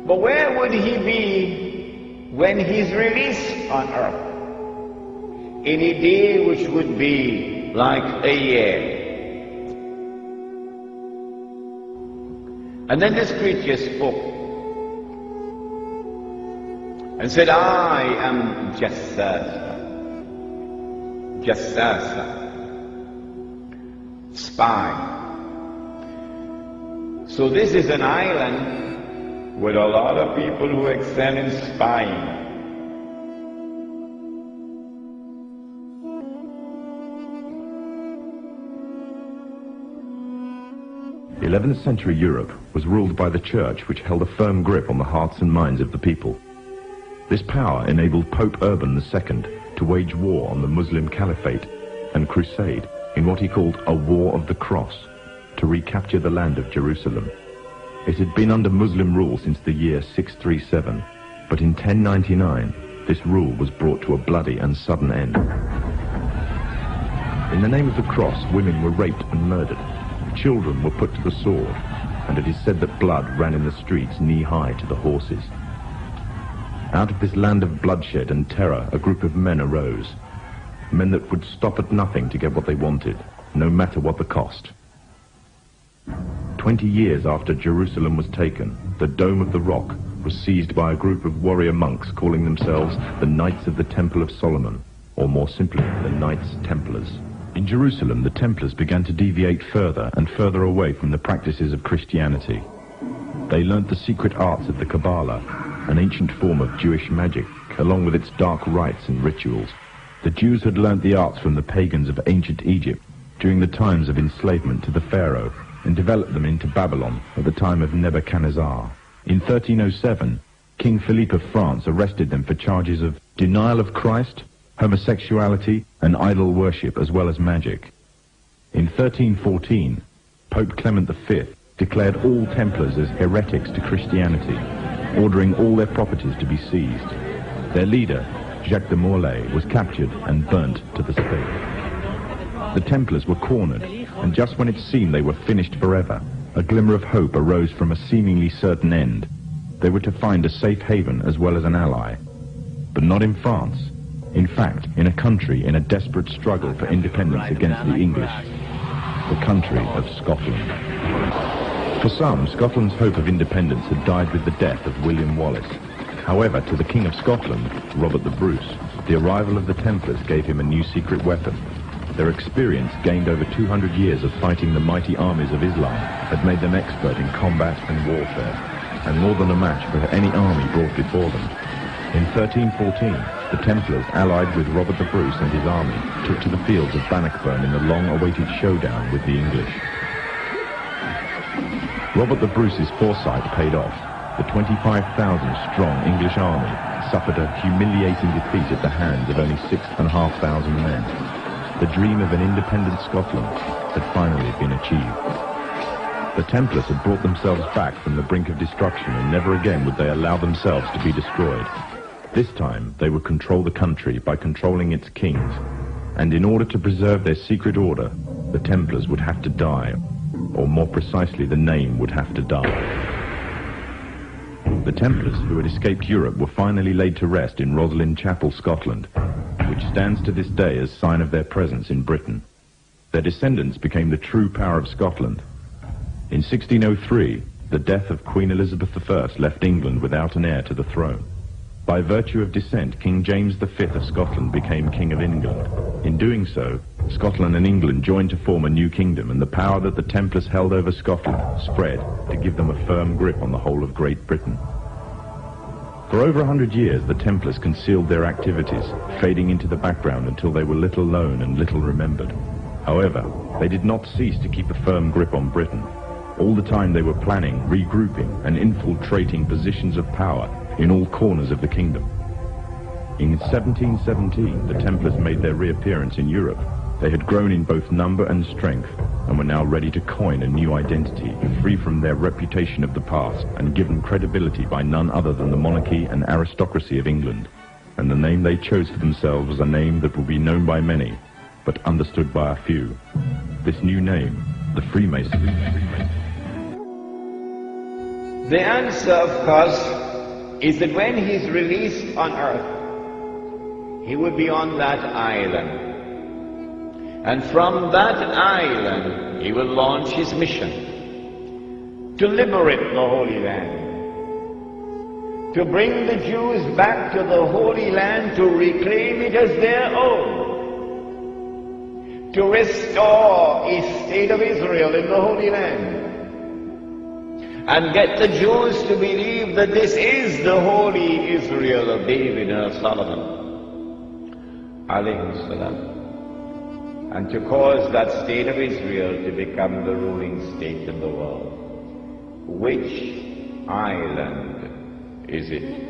But where would he be when he's released on earth? In a day which would be like a year. And then this creature spoke and said, I am Jassasa, spy. So this is an island with a lot of people who excel in spying. 11th century Europe was ruled by the Church, which held a firm grip on the hearts and minds of the people. This power enabled Pope Urban II to wage war on the Muslim Caliphate and crusade in what he called a War of the Cross, to recapture the land of Jerusalem. It had been under Muslim rule since the year 637, but in 1099 this rule was brought to a bloody and sudden end. In the name of the cross, women were raped and murdered. Children were put to the sword, and it is said that blood ran in the streets knee-high to the horses. Out of this land of bloodshed and terror, a group of men arose. Men that would stop at nothing to get what they wanted, no matter what the cost. 20 years after Jerusalem was taken, the Dome of the Rock was seized by a group of warrior monks calling themselves the Knights of the Temple of Solomon, or more simply, the Knights Templars. In Jerusalem, the Templars began to deviate further and further away from the practices of Christianity. They learnt the secret arts of the Kabbalah, an ancient form of Jewish magic, along with its dark rites and rituals. The Jews had learnt the arts from the pagans of ancient Egypt during the times of enslavement to the Pharaoh, and developed them into Babylon at the time of Nebuchadnezzar. In 1307, King Philippe of France arrested them for charges of denial of Christ, homosexuality, and idol worship, as well as magic. In 1314, Pope Clement V declared all Templars as heretics to Christianity, ordering all their properties to be seized. Their leader, Jacques de Molay, was captured and burnt to the stake. The Templars were cornered, and just when it seemed they were finished forever, a glimmer of hope arose from a seemingly certain end. They were to find a safe haven as well as an ally. But not in France. In fact, in a country in a desperate struggle for independence against the English, the country of Scotland. For some, Scotland's hope of independence had died with the death of William Wallace. However, to the King of Scotland, Robert the Bruce, the arrival of the Templars gave him a new secret weapon. Their experience, gained over 200 years of fighting the mighty armies of Islam, had made them expert in combat and warfare, and more than a match for any army brought before them. In 1314, the Templars, allied with Robert the Bruce and his army, took to the fields of Bannockburn in the long-awaited showdown with the English. Robert the Bruce's foresight paid off. The 25,000-strong English army suffered a humiliating defeat at the hands of only 6,500 men. The dream of an independent Scotland had finally been achieved. The Templars had brought themselves back from the brink of destruction, and never again would they allow themselves to be destroyed. This time, they would control the country by controlling its kings, and in order to preserve their secret order, the Templars would have to die, or more precisely, the name would have to die. The Templars, who had escaped Europe, were finally laid to rest in Roslin Chapel, Scotland, which stands to this day as sign of their presence in Britain. Their descendants became the true power of Scotland. In 1603, the death of Queen Elizabeth I left England without an heir to the throne. By virtue of descent, King James V of Scotland became King of England. In doing so, Scotland and England joined to form a new kingdom, and the power that the Templars held over Scotland spread to give them a firm grip on the whole of Great Britain. For over 100 years, the Templars concealed their activities, fading into the background until they were little known and little remembered. However, they did not cease to keep a firm grip on Britain. All the time they were planning, regrouping, and infiltrating positions of power in all corners of the kingdom. In 1717, the Templars made their reappearance in Europe. They had grown in both number and strength, and were now ready to coin a new identity, free from their reputation of the past, and given credibility by none other than the monarchy and aristocracy of England. And the name they chose for themselves was a name that will be known by many, but understood by a few. This new name, the Freemasons. The answer, of course, is that when he's released on earth, he will be on that island. And from that island, he will launch his mission to liberate the Holy Land, to bring the Jews back to the Holy Land, to reclaim it as their own, to restore a state of Israel in the Holy Land, and get the Jews to believe that this is the holy Israel of David and of Solomon, alayhi salam, and to cause that state of Israel to become the ruling state in the world. Which island is it?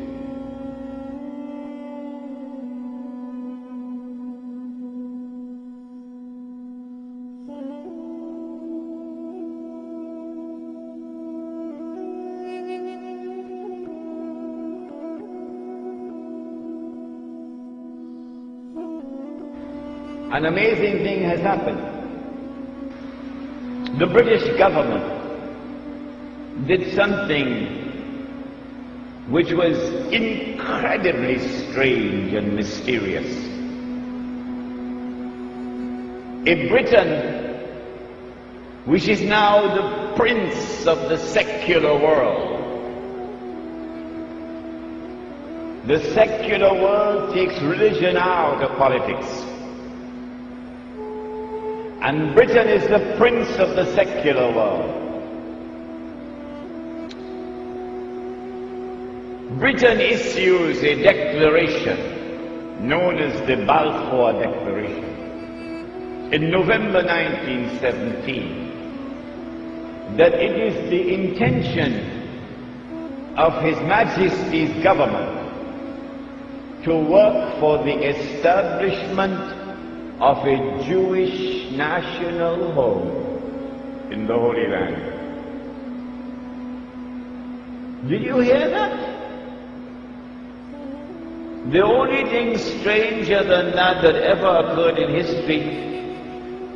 An amazing thing has happened. The British government did something which was incredibly strange and mysterious. In Britain, which is now the prince of the secular world, the secular world takes religion out of politics. And Britain is the prince of the secular world. Britain issues a declaration known as the Balfour Declaration in November 1917 that it is the intention of His Majesty's government to work for the establishment of a Jewish national home in the Holy Land. Did you hear that? The only thing stranger than that ever occurred in history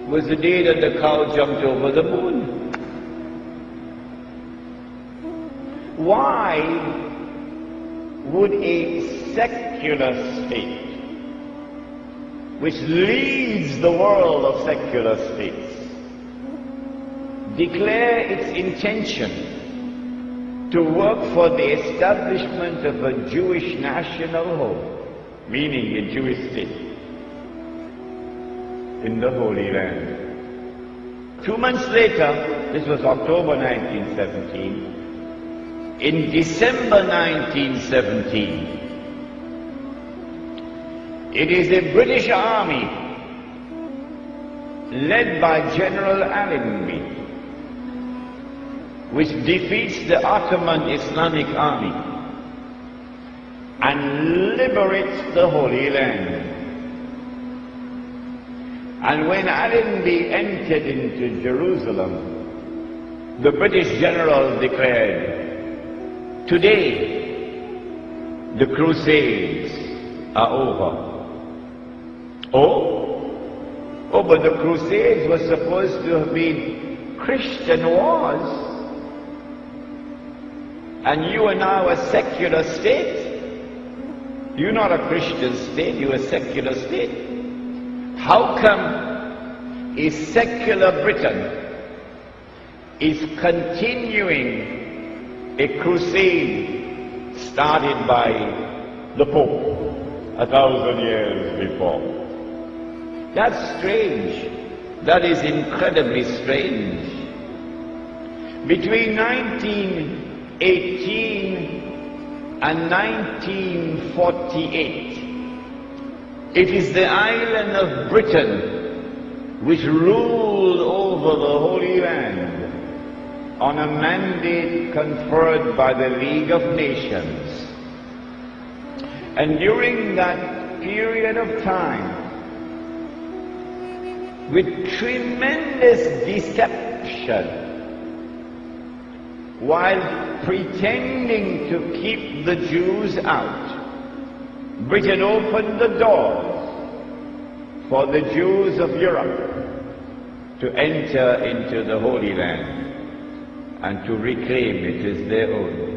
was the day that the cow jumped over the moon. Why would a secular state, which leads the world of secular states, declare its intention to work for the establishment of a Jewish national home, meaning a Jewish state, in the Holy Land? 2 months later, this was October 1917, in December 1917, it is the British Army, led by General Allenby, which defeats the Ottoman Islamic Army and liberates the Holy Land. And when Allenby entered into Jerusalem, the British general declared, "Today, the Crusades are over." Oh, but the Crusades were supposed to have been Christian wars. And you are now a secular state. You're not a Christian state, you're a secular state. How come a secular Britain is continuing a crusade started by the Pope 1,000 years before? That's strange. That is incredibly strange. Between 1918 and 1948, it is the island of Britain which ruled over the Holy Land on a mandate conferred by the League of Nations. And during that period of time, with tremendous deception, while pretending to keep the Jews out, Britain opened the doors for the Jews of Europe to enter into the Holy Land. and to reclaim it as their own.